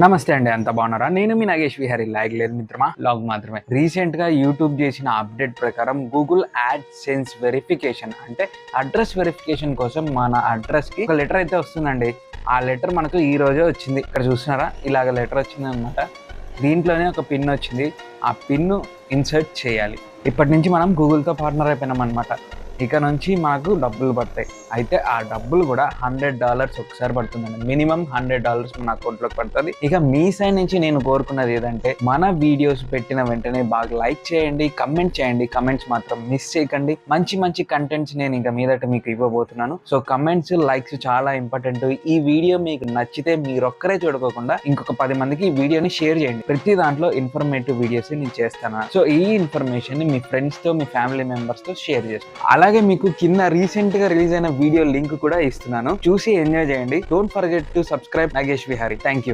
నమస్తే అండి, అంత బాగున్నారా? నేను మీ నాగేష్ విహారీ. లైక్ లేదు మిత్రమా, లాగ్ మాత్రమే. రీసెంట్ గా యూట్యూబ్ చేసిన అప్డేట్ ప్రకారం గూగుల్ యాడ్సెన్స్ వెరిఫికేషన్ అంటే అడ్రస్ వెరిఫికేషన్ కోసం మన అడ్రస్ కి ఒక లెటర్ అయితే వస్తుందండి. ఆ లెటర్ మనకు ఈ రోజే వచ్చింది. ఇక్కడ చూస్తున్నారా, ఇలాగ లెటర్ వచ్చింది అనమాట. దీంట్లోనే ఒక పిన్ వచ్చింది. ఆ పిన్ను ఇన్సర్ట్ చేయాలి. ఇప్పటి నుంచి మనం గూగుల్తో పార్ట్నర్ అయిపోయినాం అనమాట. ఇక నుంచి మాకు డబ్బులు పడతాయి. అయితే ఆ డబ్బులు కూడా $100 ఒకసారి పడుతుందండి. మినిమం $100 మన అకౌంట్లోకి పడుతుంది. ఇక మీ సైడ్ నుంచి నేను కోరుకున్నది ఏదంటే, మన వీడియోస్ పెట్టిన వెంటనే బాగా లైక్ చేయండి, కమెంట్ చేయండి. కమెంట్స్ మాత్రం మిస్ చేయకండి. మంచి మంచి కంటెంట్స్ నేను ఇంకా మీదట మీకు ఇవ్వబోతున్నాను. సో కమెంట్స్, లైక్స్ చాలా ఇంపార్టెంట్. ఈ వీడియో మీకు నచ్చితే మీరొక్కరే చూడకోకుండా ఇంకొక 10 మందికి ఈ వీడియోని షేర్ చేయండి. ప్రతి దాంట్లో ఇన్ఫర్మేటివ్ వీడియోస్ నేను చేస్తాను. సో ఈ ఇన్ఫర్మేషన్ ని మీ ఫ్రెండ్స్ తో, మీ ఫ్యామిలీ మెంబర్స్ తో షేర్ చేస్తాను. అలాగే మీకు కింద రీసెంట్ గా రిలీజ్ అయిన వీడియో లింక్ కూడా ఇస్తున్నాను. చూసి ఎంజాయ్ చేయండి. Don't forget to subscribe Nagesh Vihari. Thank you.